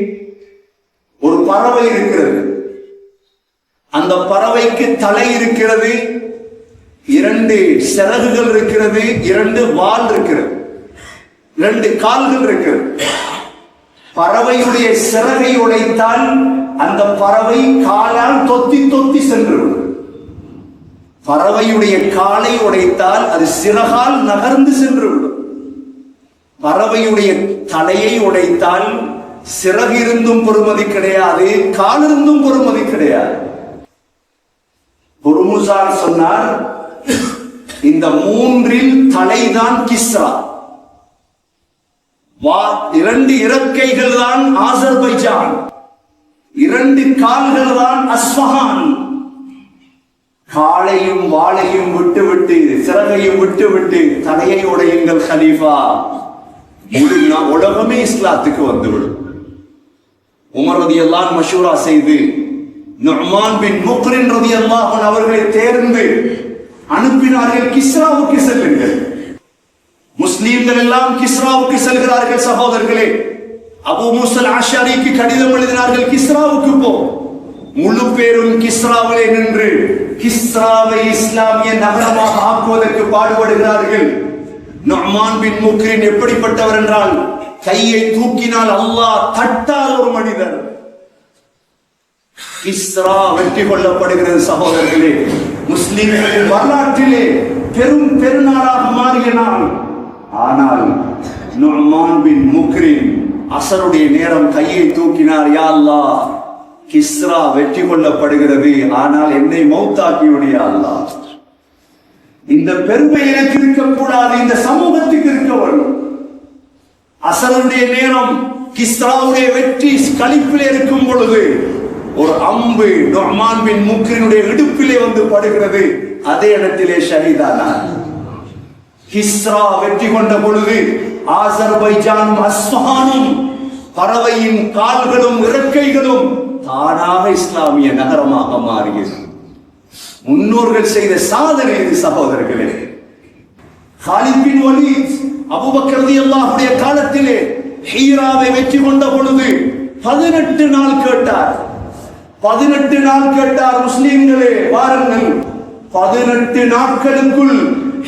ஒரு பறவை இருக்கிறது, அந்த பறவைக்கு தலை இருக்கிறது, 2 சிறகுகள் இருக்கிறது, 2 வால் இருக்கிறது, 2 கால்கள் இருக்கிறது. பறவையுடைய சிறகை உடைத்தால் அந்த பறவை காலால் தொத்தி தொத்தி சென்றுவிடும். பறவையுடைய காலை உடைத்தால் அது சிறகால் நகர்ந்து சென்றுவிடும். பறவையுடைய தலையை உடைத்தால் சிறகு இருந்தும் பொறுமதி கிடையாது, கால் இருந்தும் பொறுமதி கிடையாது. ஹுர்முஸான் சொன்னார், இந்த 3இல் தலைதான் கிஸ்ரா, 2 இறக்கைகள் தான் ஆசர்பைஜான், 2 கால்கள் தான் அஸ்ஃபஹான். காலையும் வாளையும் விட்டுவிட்டு சிறகையும் விட்டுவிட்டு தலையை உடையுங்கள் கலீஃபா, உலகமே இஸ்லாத்துக்கு வந்துவிடும். உமர் ரலியல்லாஹு அன்ஹு மஷூரா செய்து நுஅமான் பின் முக்ரின் ரலியல்லாஹு அன்ஹு அவர்களை தேர்ந்து அனுப்பினார்கள், கிஸ்ராவுக்கு செல்லுங்கள். முஸ்லிம்கள் எல்லாம் கிஸ்ராவுக்கு செல்கிறார்கள். சகோதரர்களே, அபூ மூஸா அஷ்அரிக்கு கடிதம் எழுதினார்கள், கிஸ்ராவுக்கு போ. முழு பேரும் கிஸ்ராவிலே நின்று கிஸ்ராவை இஸ்லாமிய நகரமாக ஆக்குவதற்கு பாடுபடுகிறார்கள். நுஅமான் பின் முக்ரின் எப்படிப்பட்டவர் என்றால், கையை தூக்கினால் அல்லாஹ் தட்டாத ஒரு மனிதர். கிஸ்ரா வெற்றி கொள்ளப்படுகிறது. சகோதரர்களே, முஸ்லிம்களின் வரலாற்றிலே பெரும் பெருநாளாக மாறிய நாள். ஆனால் நுஅமான் பின் முக்ரின் அசருடைய நேரம் கையை தூக்கினார், யா அல்லாஹ், கிஸ்ரா வெற்றி கொள்ளப்படுகிறது, ஆனால் என்னை மௌத்தாக்கியுடைய அல்லாஹ். இந்த பெருமை எனக்கு இருக்கக்கூடாது, இந்த சமூகத்துக்கு இருக்க வேண்டும். அசருடைய நேரம் கிஸ்ராவுடைய வெற்றி களிப்பிலே இருக்கும் பொழுது ஒரு அம்பு நுஅமான் பின் முக்ரினுடைய இடுப்பிலே வந்து படுகிறது. அதே இடத்திலே ஷஹீதானார். கிஸ்ரா வெற்றி கொண்ட பொழுது ஆசர்பைஜானும் அஸ்ஃபஹானும் பறவையின் கால்களும் இறக்கைகளும் தானாக இஸ்லாமிய நகரமாக மாறியது. முன்னோர்கள் செய்த சாதனை இது சகோதரர்களே. காலித் பின் வலீத் அபூபக்கர் ரலியல்லாஹு அன்ஹுடைய காலத்திலே ஹீராவை வெற்றி கொண்ட பொழுது 18 நாள் கேட்டார். 18 நாள் கேட்டார், முஸ்லிம்களே வாருங்கள், 18 நாட்களுக்குள்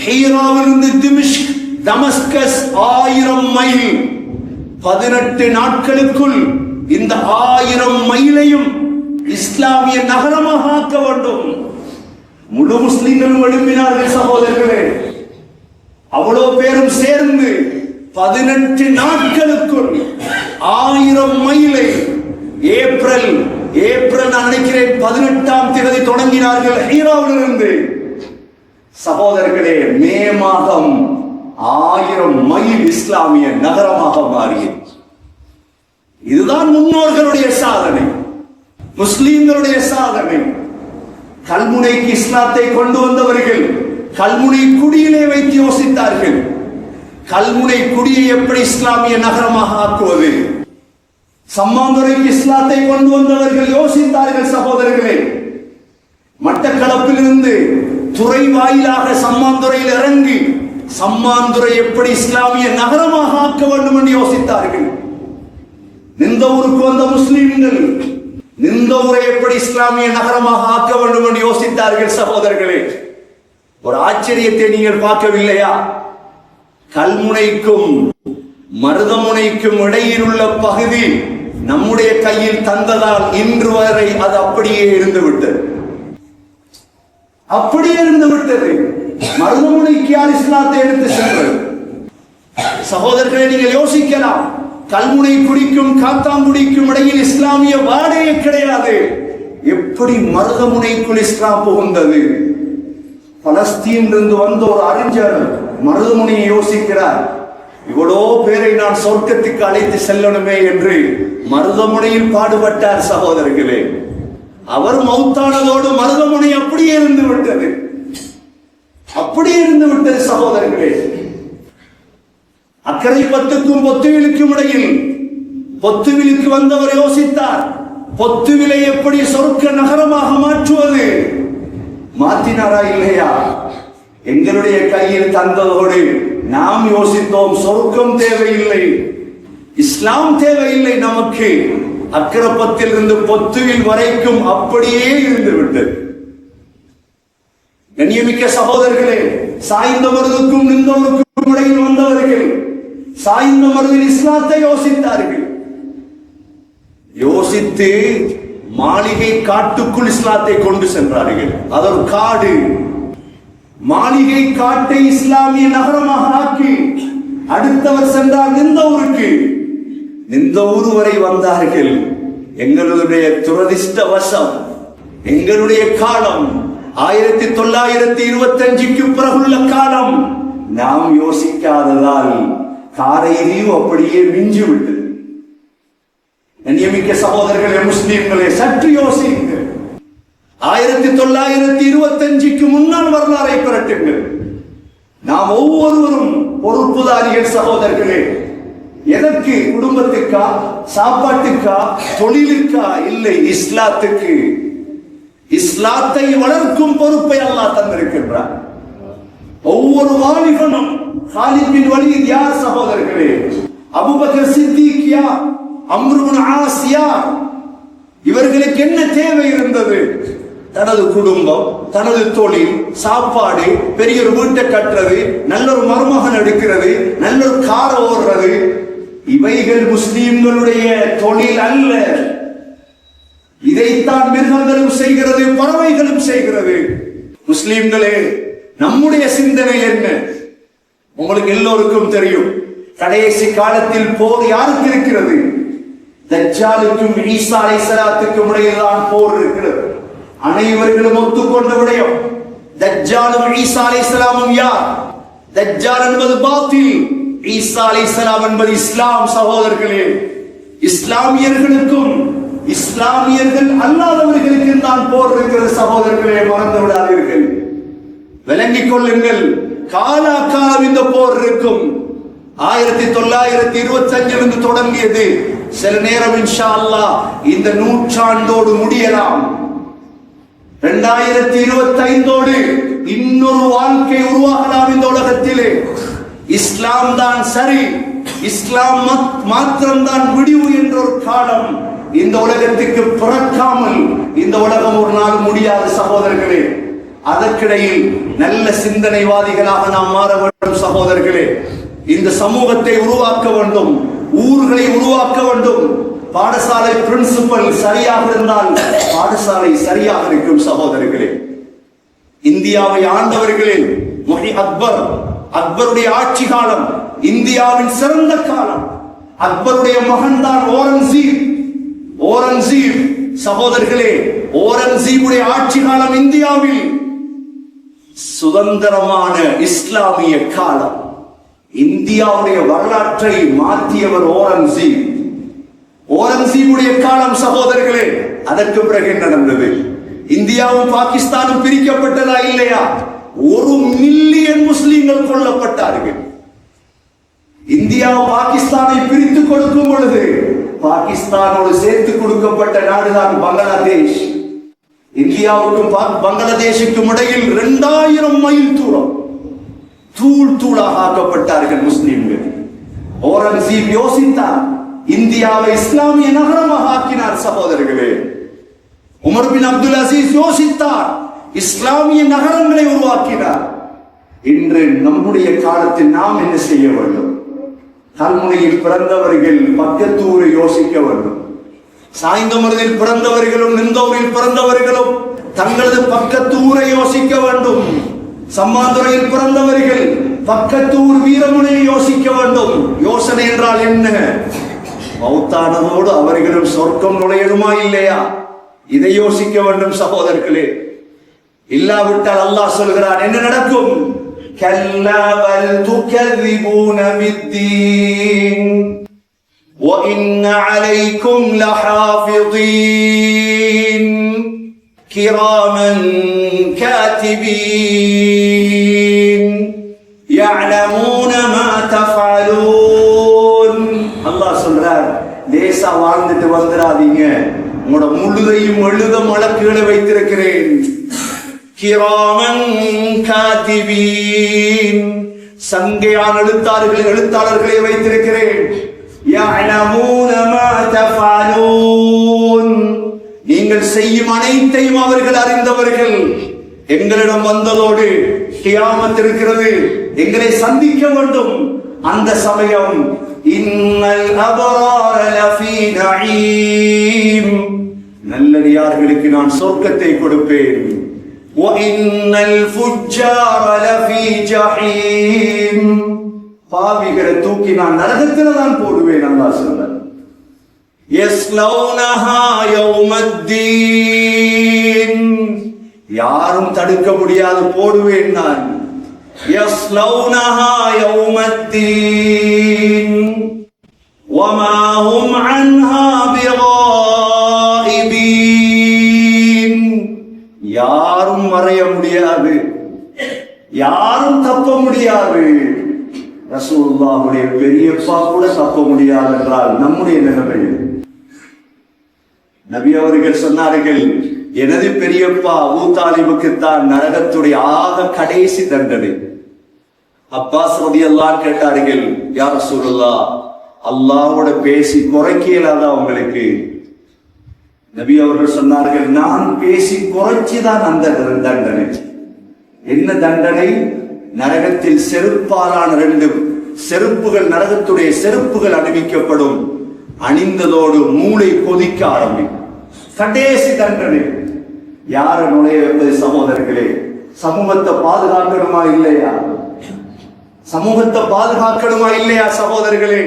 ஹீராவிலிருந்து திமிஷ்க் தமஸ்கஸ் 1000 மைல், 18 நாட்களுக்குள் இந்த 1000 மைலையும் இஸ்லாமிய நகரமாக ஆக்க வேண்டும். முழு முஸ்லிம்களும் எழுப்பினார்கள். சகோதரர்களே, அவ்வளவு பேரும் சேர்ந்து 18 நாட்களுக்குள் 1000 மைலை ஏப்ரல் நான் நினைக்கிறேன் 18ஆம் தேதி தொடங்கினார்கள் ஹீராவிலிருந்து. சகோதரர்களே, மே மாதம் 1000 மைல் இஸ்லாமிய நகரமாக மாறியது. இதுதான் முன்னோர்களுடைய சாதனை, முஸ்லிம்களுடைய சாதனை. கல்முனைக்கு இஸ்லாத்தை கொண்டு வந்தவர்கள் கல்முனை குடியிலே வைத்து யோசித்தார்கள், கல்முனை குடியை எப்படி இஸ்லாமிய நகரமாக ஆக்குவது. சம்மாந்துறைக்கு இஸ்லாத்தை கொண்டு வந்தவர்கள் யோசித்தார்கள். சகோதரர்களே, மட்டக்களப்பிலிருந்து துறை வாயிலாக சம்மாந்துறையில் இறங்கி சம்மாந்துறை எப்படி இஸ்லாமிய நகரமாக ஆக்க வேண்டும் என்று யோசித்தார்கள். நிந்தவூருக்கு வந்த முஸ்லிம்கள் நிந்தவூரை எப்படி இஸ்லாமிய நகரமாக ஆக்க வேண்டும் என்று யோசித்தார்கள். சகோதரர்களே, ஒரு ஆச்சரியத்தை நீங்கள் பார்க்கவில்லையா? கல்முனைக்கும் மருதமுனைக்கும் இடையில் உள்ள பகுதி நம்முடைய கையில் தந்ததால் இன்று வரை அது அப்படியே இருந்து விட்டது. அப்படியே இருந்து விட்டது. மருதமுனைக்கு யார் இஸ்லாத்தை எடுத்து சென்றது? சகோதரர்களை, நீங்கள் யோசிக்கலாம், கல்முனை குடிக்கும் காத்தாங்குடிக்கும் இடையில் இஸ்லாமிய வாடையே கிடையாது. எப்படி மருதமுனைக்குள் இஸ்லாம் புகுந்தது? பலஸ்தீனிலிருந்து வந்த ஒரு அறிஞர் மருதமுனையை யோசிக்கிறார், இவ்வளோ பேரை நான் சொர்க்கத்துக்கு அழைத்து செல்லணுமே என்று மருதமுனையில் பாடுபட்டார். சகோதரர்களே, அவர் மௌத்தானதோடு மருதமுனை அப்படியே இருந்து விட்டது, அப்படியே இருந்து விட்டது. சகோதரர்களே, அக்கரை பத்துக்கும் பொத்துவிலுக்கும் இடையில் பொத்துவிலுக்கு வந்தவர் யோசித்தார், பொத்துவிலை எப்படி சொர்க்க நகரமாக மாற்றுவது? மாற்றினாரா இல்லையா? எங்களுடைய கையில் தந்ததோடு நாம் யோசித்தோம், சொர்க்கம் தேவையில்லை, இஸ்லாம் தேவையில்லை நமக்கு. அக்கரப்பத்தில் இருந்து பொத்துவில் வரைக்கும் அப்படியே இருந்து விட்டது. கண்ணியமிக்க சகோதரர்களே, சாய்ந்த மருதுக்கும் நின்றவருக்கும் இடையில் வந்தவர்கள் சாய்ந்த மருதில் இஸ்லாத்தை யோசித்தார்கள். யோசித்து மாளிகை காட்டுக்குள் இஸ்லாத்தை கொண்டு சென்றார்கள். அது ஒரு காடு. மாளிகை காட்டை இஸ்லாமிய நகரமாக ஆக்கி அடுத்தவர் சென்றார் நின்றவருக்கு. நின்ற ஊர் வரை வந்தார்கள். எங்களுடைய துரதிஷ்டவசம், எங்களுடைய காலம் 1925க்கு பிறகுள்ள காலம். நாம் யோசிக்காததால் காரையிலையும் அப்படியே மிஞ்சி விட்டது. நியமிக்க சகோதரர்களே, முஸ்லிம்களே, சற்று யோசியுங்கள். 1925க்கு முன்னால் வரலாறை புரட்டுங்கள். நாம் ஒவ்வொருவரும் பொறுப்புதாரிகள் சகோதரர்களே. எதற்கு? குடும்பத்துக்கா, சாப்பாட்டுக்கா, தொழிலுக்கா? இல்லை, இஸ்லாத்துக்கு. இஸ்லாத்தை வளர்க்கும் பொறுப்பை அல்லாஹ் தந்திருக்கின்றார். ஒவ்வொரு வாலிபனும் காலித் பின் வலீத் யார் சகோதரர்களே? அபூபக்கர் சித்திக் யார்? அம்ர் இப்னு ஆஸ் யார்? இவர்களுக்கு என்ன தேவை இருந்தது? தனது குடும்பம், தனது தொழில், சாப்பாடு, பெரிய ஒரு வீட்டை கட்டுறது, நல்ல ஒரு மருமகன் எடுக்கிறது, நல்ல ஒரு கார ஓடுறது. இவைகள் முஸ்லிம்களுடைய தொழில் அல்ல. இதைத்தான் மிருகங்களும் செய்கிறது, பறவைகளும் செய்கிறது. முஸ்லிம்களே, நம்முடைய சிந்தனை என்ன? உங்களுக்கு எல்லோருக்கும் தெரியும். கடைசி காலத்தில் போர் யாருக்கு இருக்கிறது? தஜ்ஜாலுக்கும் ஈசா அலைஹிஸ்ஸலாத்துக்கும் இடையில் தான் போர் இருக்கிறது. அனைவர்களும் ஒத்துக்கொண்ட விடயம். தஜ்ஜாலும் ஈசா அலைஹிஸ்ஸலாமும் யார்? தஜ்ஜால் என்பது பாத்தில், ஈசா அலைஹிஸ்ஸலாம் என்பது இஸ்லாம். சகோதரர்களே, இஸ்லாமியர்களுக்கும் இஸ்லாமியர்கள் அல்லாதவர்களுக்கு தான் போர் இருக்கிறது. சகோதரர்களே, மறந்து விடாதீர்கள், விளங்கிக் கொள்ளுங்கள். காலாகாலம் இந்த போர் இருக்கும். 1925 தொடங்கியது. சில நேரம் இன்ஷா அல்லாஹ் இந்த நூற்றாண்டோடு முடியலாம். 2025 இன்னொரு வாழ்க்கை உருவாகலாம் இந்த உலகத்திலே. இஸ்லாம் தான் சரி, இஸ்லாம் மாத்திரம்தான் விடிவு என்ற ஒரு காலம் இந்த உலகத்துக்கு பிறக்காமல் இந்த உலகம் ஒரு நாள் முடியாது. சகோதரர்களே, அதற்கிடையில் நல்ல சிந்தனைவாதிகளாக நாம் மாற வேண்டும். சகோதரர்களே, இந்த சமூகத்தை உருவாக்க வேண்டும், ஊர்களை உருவாக்க வேண்டும். பாடசாலை பிரின்சிபல் சரியாக இருந்தால் பாடசாலை சரியாக இருக்கும். சகோதரர்களே, இந்தியாவை ஆண்டவர்களே, அக்பர், அக்பருடைய ஆட்சி காலம் இந்தியாவின் சிறந்த காலம். அக்பருடைய மகன் தான் ஓரங்கசீப். ஓரங்கசீப் சகோதரர்களே, ஓரங்கசீபுடைய ஆட்சி காலம் இந்தியாவில் சுதந்திரமான இஸ்லாமிய காலம். இந்தியாவுடைய வரலாற்றை மாற்றியவர் ஓரங்கசீப். ஓரங்கசீபுடைய காலம் சகோதரர்களே. அதற்கு பிறகு நடந்தது? இந்தியாவும் பாகிஸ்தானும் பிரிக்கப்பட்டதா இல்லையா? 1 மில்லியன் முஸ்லிம்கள் கொல்லப்பட்டார்கள். இந்தியா பாகிஸ்தானை பிரித்து கொடுக்கும் பொழுது பாகிஸ்தானோடு சேர்த்து கொடுக்கப்பட்ட நாடுதான் பங்களாதேஷ். இந்தியாவுக்கும் பங்களாதேஷுக்கும் இடையில் 2000 மைல் தூரம் தூள் தூளாக ஆக்கப்பட்டார்கள் முஸ்லிம்கள். ஓரங்கசீப் யோசித்தார், இந்தியாவை இஸ்லாமிய நகரமாக ஆக்கினார். சகோதரர்களே, உமர் பின் அப்துல் அசீஸ் யோசித்தார், இஸ்லாமிய நகரங்களை உருவாக்கினார். இன்று நம்முடைய காலத்தில் நாம் என்ன செய்ய வேண்டும்? கல்முனையில் பிறந்தவர்கள் பக்கத்தூரை யோசிக்க வேண்டும். சாய்ந்தமருதில் பிறந்தவர்களும் நிந்தோரில் பிறந்தவர்களும் தங்களது பக்கத்தூரை யோசிக்க வேண்டும். சம்மாந்துறையில் பிறந்தவர்கள் பக்கத்தூர் வீரமுனையை யோசிக்க வேண்டும். யோசனை என்றால் என்ன? மௌத்தானதோடு அவர்களும் சொர்க்கம் நுழையணுமா இல்லையா? இதை யோசிக்க வேண்டும் சகோதரர்களே. இல்லாவிட்டால் அல்லாஹ் சொல்கிறான், என்ன நடக்கும்? كَلَّا بَلْ تُكَذِّبُونَ بِالدِّينِ وَإِنَّ عَلَيْكُمْ لَحَافِظِينَ كِرَامًا كَاتِبِينَ يَعْلَمُونَ مَا تَفْعَلُونَ லேசா வாழ்ந்துட்டு வந்துடாதீங்க. உங்களோட முழுதையும் எழுத மலக்குகளை வைத்திருக்கிறேன். கிராமன் காதிபீன், சங்கையான எழுத்தாளர்களை வைத்திருக்கிறேன். யஅலமூன மா தஃஅலூன், நீங்கள் செய்யும் அனைத்தையும் அவர்கள் அறிந்தவர்கள். எங்களிடம் வந்ததோடு கியாமத் இருக்கிறது, எங்களை சந்திக்க வேண்டும். அந்த சமயம் இன்னல் அபரார லஃபீ நஈம், நல்லடியார்களுக்கு நான் சொர்க்கத்தை கொடுப்பேன். வ இன்னல் ஃபுஜ்ஜார லஃபீ ஜஹீம், பாவிகளை தூக்கி நான் நரகத்தில் தான் போடுவேன். அல்லாஹ் சொல்றார். யஸ்லௌனஹா யௌமத்தீன், யாரும் தடுக்க முடியாது, போடுவேன் நான். யஸ்லௌனஹா யௌமத்தீன் வமா ஹும் அன்ஹா பிகாயிபீன், யாரும் மறைய முடியாது, யாரும் தப்ப முடியாது. ரசூலுல்லாஹுடைய பெரியப்பா கூட தப்ப முடியாது என்றால் நம்முடைய நிலைமை. நபி அவர்கள் சொன்னார்கள், எனது பெரியப்பா அபூ தாலிபுக்குத்தான் நரகத்துடைய ஆக கடைசி தண்டனை. அப்பாஸ் ரலியல்லாஹு அன்ஹு கேட்டார்கள், யா ரசூலுல்லாஹ், அல்லாஹ்வோட பேசி குறைக்கலாதா உங்களுக்கு? நபி அவர்கள் சொன்னார்கள், நான் பேசி குறைச்சிதான் அந்த தண்டனை. என்ன தண்டனை? நரகத்தில் செருப்பாலான 2 செருப்புகள், நரகத்துடைய செருப்புகள் அணிவிக்கப்படும். அணிந்ததோடு மூளை கொதிக்க ஆரம்பிக்கும். கடைசி தண்டனை. யார நுழைய வைப்பது? சகோதரர்களே, சமூகத்தை பாதுகாக்கணுமா இல்லையா? சமூகத்தை பாதுகாக்கணுமா இல்லையா? சகோதரர்களே,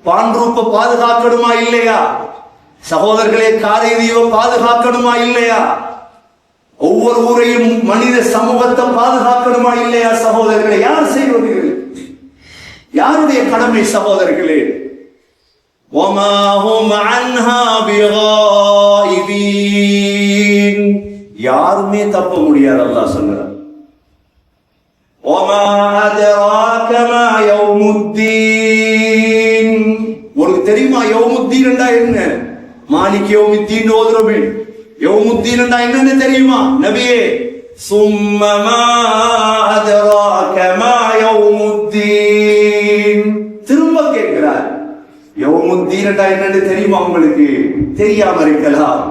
பான்ரூப்ப பாதுகாக்கணுமா இல்லையா? சகோதரர்களே, காரைதியோ பாதுகாக்கணுமா இல்லையா? ஒவ்வொரு ஊரையும் மனித சமூகத்தை பாதுகாக்கணுமா இல்லையா? சகோதரர்களே, யார் செய்வது? யாருடைய கடமை? சகோதரர்களே, வமா ஹும் அன்ஹா பிகாயிபீன், யாருமே தப்ப முடியாது. அல்லாஹ் சொல்றார். வமா அதராக மா யௌமுத்தீன், உங்களுக்கு தெரியுமா யௌமுத்தீன் என்றா என்ன? மாலிக் யௌமுத்தீன் ஓதுறோமே, யௌமுத்தீன் என்றா என்னன்னு தெரியுமா நபியே? சும்ம மா அதராக மா யௌமுத்தீன், திரும்ப கேட்கிறார். யௌமுத்தீன் என்றா என்னன்னு தெரியுமா உங்களுக்கு? தெரியாம இருக்கலாம்.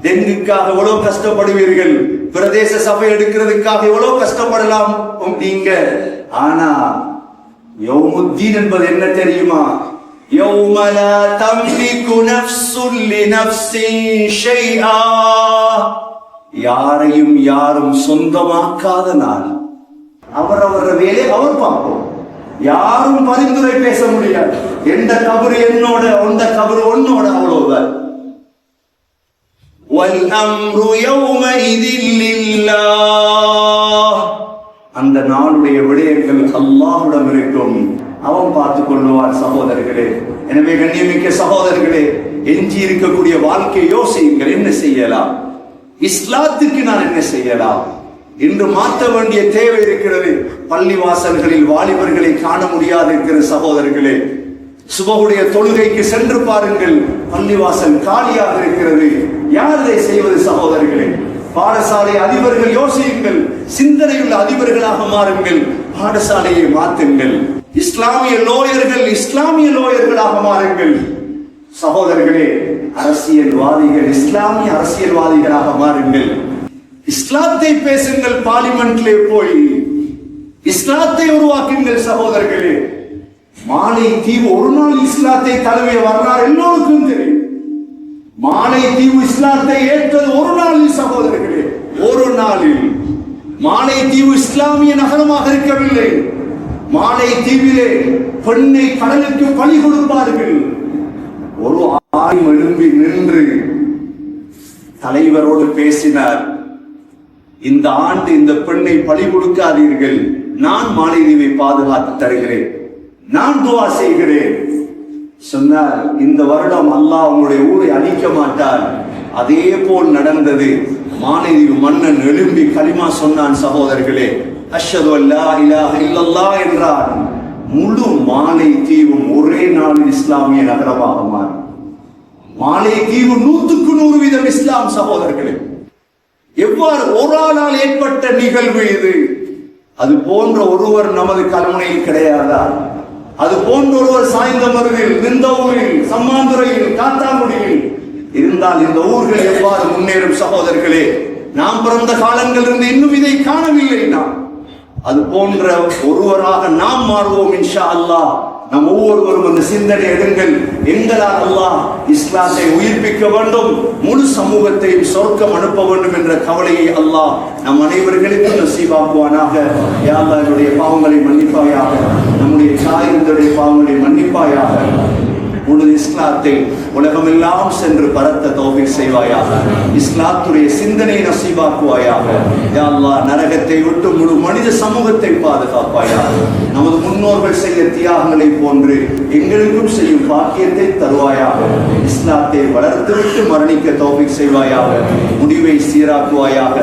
டெங்குக்காக எவ்வளவு கஷ்டப்படுவீர்கள், பிரதேச சபை எடுக்கிறதுக்காக எவ்வளவு கஷ்டப்படலாம் நீங்க. ஆனா யௌமுத்தீன் என்பது என்ன தெரியுமா? யௌம லா தம்லிகு நஃப்ஸுன் லிநஃப்ஸின் ஷைஆ, யாரையும் யாரும் சொந்தமாக்காத நாள். அவரவர் வேலை அவர் பார்ப்போம். யாரும் பரிந்துரை பேச முடியாது. எந்த கபரு என்னோட, அந்த கபரு உன்னோட, அவ்வளவுதான். வல் அம்ரு யௌமஇதில் லில்லாஹ், அந்த நாளுடைய விடயங்கள் அல்லாஹ்விடம் இருக்கும், அவன் பார்த்துக் கொள்வார். சகோதரர்களே, எனவே கண்ணியமிக்க சகோதரர்களே, எஞ்சி இருக்கக்கூடிய வாழ்க்கை யோசியுங்கள். என்ன செய்யலாம்? இஸ்லாத்துக்கு நான் என்ன செய்யலாம் என்று மாற்ற வேண்டிய தேவை இருக்கிறது. பள்ளிவாசல்களில் வாலிபர்களை காண முடியாது இருக்கிற சகோதரர்களே, சுபஹுடைய தொழுகைக்கு சென்று பாருங்கள், பள்ளிவாசல் காலியாக இருக்கிறது. யார் இதை செய்வது? சகோதரர்களே, பாடசாலை அதிபர்கள் யோசியுங்கள், சிந்தனையுள்ள அதிபர்களாக மாறுங்கள், பாடசாலையை மாற்றுங்கள். இஸ்லாமிய லோயர்களாக மாறுங்கள். சகோதரர்களே, அரசியல்வாதிகள் இஸ்லாமிய அரசியல்வாதிகளாக மாறுங்கள். இஸ்லாத்தை பேசுங்கள், பார்லிமெண்ட்லே போய் இஸ்லாத்தை உருவாக்குங்கள். சகோதரர்களே, மாலை தீவு ஒரு நாள் இஸ்லாத்தை தழுவிய வரலாறு எல்லோருக்கும் தெரியும். மாலை தீவு இஸ்லாத்தை ஏற்றது ஒரு நாளில். சகோதரர்களே, ஒரு நாளில் மாலை தீவு இஸ்லாமிய நகரமாக இருக்கவில்லை. மாலை தீவிலே பெண்ணை கடலுக்கு பலி கொடுப்பார்கள். ஒரு ஆயும் எழும்பி நின்று தலைவரோடு பேசினார். இந்த ஆண்டு இந்த பெண்ணை பலி கொடுக்காதீர்கள், நான் மாலைதீவை பாதுகாத்து தருகிறேன், நான் துவா செய்கிறேன் சொன்னார். இந்த வருடம் அல்லாஹ் உங்களுடைய ஊரை அழிக்க மாட்டார். அதே போல் நடந்தது. மாலைதீவு மன்னன் எழும்பி கலிமா சொன்னான். சகோதரர்களே, அஷ்ஹது அல்லா இலாஹ இல்லல்லாஹ் என்றார். முழு மாலை தீவும் ஒரே நாளில் இஸ்லாமிய நகரமாக மாறும். மாலைதீவு 100% இஸ்லாம் சகோதரர்களே. எவ்வாறு ஒரு ஆளால் ஏற்பட்ட நிகழ்வு இது? அது போன்ற ஒருவர் நமது கல்முனையில் கிடையாதா? அது போன்ற ஒருவர் சாய்ந்தமருவில், நிந்தவூரில், சம்மாந்துறையில், காத்தாங்குடியில் இருந்தால் இந்த ஊர்கள் எவ்வாறு முன்னேறும் சகோதரர்களே? நாம் பிறந்த காலங்களிலிருந்து இன்னும் இதை காணவில்லை. நாம் அது போன்ற ஒருவராக நாம் மாறுவோம் இன்ஷா அல்லாஹ். நம் ஒவ்வொருவரும் அந்த சிந்தனை எடுங்கள். எங்களால் அல்லாஹ் இஸ்லாத்தை உயிர்ப்பிக்க வேண்டும், முழு சமூகத்தையும் சொர்க்கம் அனுப்ப வேண்டும் என்ற கவலையை அல்லாஹ் நம் அனைவர்களுக்கும் நசீபாக்குவானாக. யா அல்லாஹ் என்னுடைய பாவங்களை மன்னிப்பாயாக, நம்முடைய தாயினுடைய பாவங்களை மன்னிப்பாயாக. உனது இஸ்லாத்தை உலகமெல்லாம் சென்று பரத்த தௌஃபீக் செய்வாயாக. இஸ்லாத்துடைய சிந்தனை நசீபாக்குவாயாக. யா அல்லாஹ் நரகத்தை விட்டு முழு மனித சமூகத்தை பாதுகாப்பாயாக. நமது முன்னோர்கள் செய்த தியாகங்களை போன்று எங்களுக்கும் செய்யும் பாக்கியத்தை தருவாயாக. இஸ்லாத்தை வளர்த்துவிட்டு மரணிக்க தௌஃபீக் செய்வாயாக. முடிவை சீராக்குவாயாக.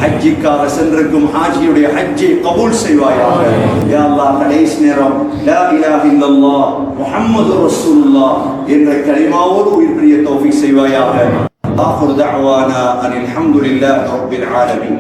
ஹஜ்ஜிக்காக சென்றிருக்கும் ஹாஜியுடைய ஹஜ்ஜை கபூல் செய்வாயாக. யா அல்லாஹ் கடைசி நேரம் லா இலாஹ இல்லல்லாஹ் முஹம்மதுர் ரசூலுல்லாஹ் என்ற கலிமாவோடு உயிர் பிரிய தௌஃபீக் செய்வாயாக. ஆகிரு தஅவானா அனில் ஹம்துலில்லாஹி ரப்பில் ஆலமீன்.